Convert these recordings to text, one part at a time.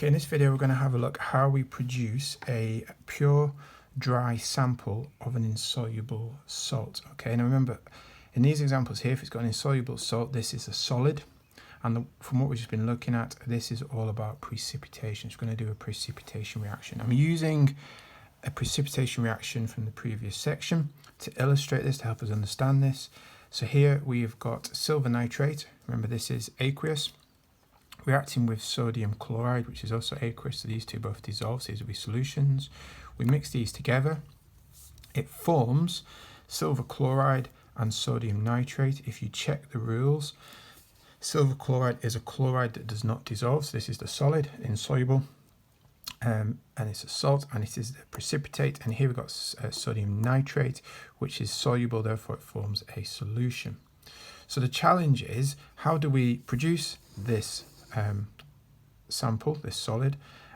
Okay, in this video we're going to have a look how we produce a pure dry sample of an insoluble salt. Okay, now remember in these examples here, if it's got an insoluble salt, this is a solid, and from what we've just been looking at, this is all about precipitation. It's going to do a precipitation reaction. I'm using a precipitation reaction from the previous section to illustrate this, to help us understand this. So here we've got silver nitrate. Remember, this is aqueous, reacting with sodium chloride, which is also aqueous, so these two both dissolve, so these will be solutions. We mix these together, it forms silver chloride and sodium nitrate. If you check the rules, silver chloride is a chloride that does not dissolve, so this is the solid, insoluble, and it's a salt, and it is the precipitate. And here we've got sodium nitrate, which is soluble, therefore it forms a solution. So the challenge is, how do we produce this sample, this solid,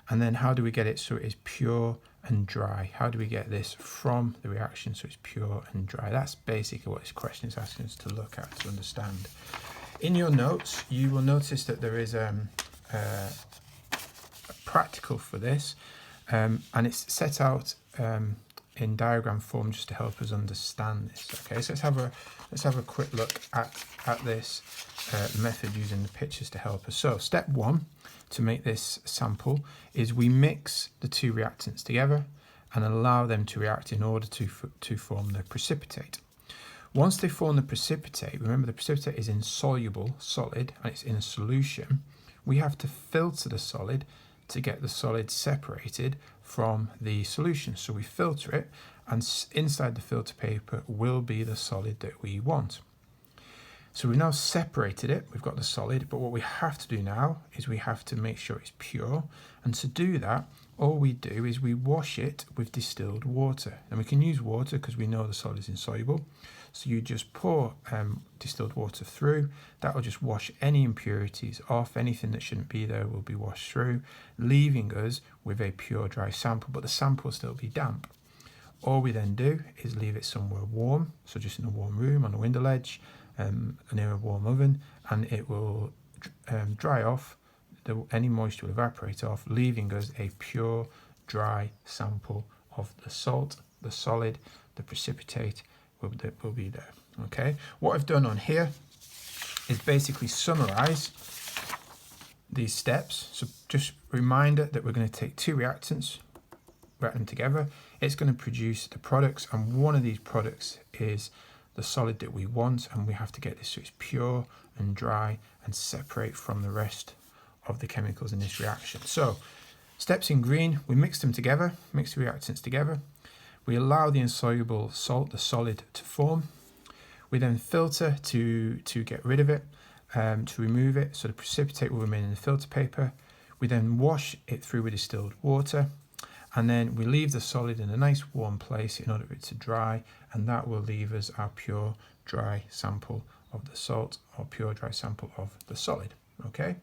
and then how do we get it so it is pure and dry? How do we get this from the reaction so it's pure and dry? That's basically what this question is asking us to look at, to understand. In your notes, you will notice that there is a practical for this, and it's set out in diagram form just to help us understand this. Okay, so let's have a quick look at this method using the pictures to help us. So step one to make this sample is we mix the two reactants together and allow them to react in order to form the precipitate. Once they form the precipitate, remember the precipitate is insoluble, solid, and it's in a solution. We have to filter the solid to get the solid separated from the solution. So we filter it, and inside the filter paper will be the solid that we want. So we've now separated it, we've got the solid, but what we have to do now is we have to make sure it's pure. And to do that, all we do is we wash it with distilled water. And we can use water because we know the solid is insoluble. So you just pour distilled water through. That will just wash any impurities off. Anything that shouldn't be there will be washed through, leaving us with a pure dry sample, but the sample will still be damp. All we then do is leave it somewhere warm, so just in a warm room, on a window ledge, near a warm oven, and it will dry off. Any moisture will evaporate off, leaving us a pure dry sample of the salt, the solid, the precipitate will be there. Okay, what I've done on here is basically summarize these steps. So just a reminder that we're going to take two reactants, react them together. It's going to produce the products, and one of these products is the solid that we want, and we have to get this so it's pure and dry and separate from the rest of the chemicals in this reaction. So steps in green, we mix them together, mix the reactants together. We allow the insoluble salt, the solid, to form. We then filter to get rid of it, to remove it, so the precipitate will remain in the filter paper. We then wash it through with distilled water, and then we leave the solid in a nice warm place in order for it to dry, and that will leave us our pure dry sample of the salt, or pure dry sample of the solid. Okay.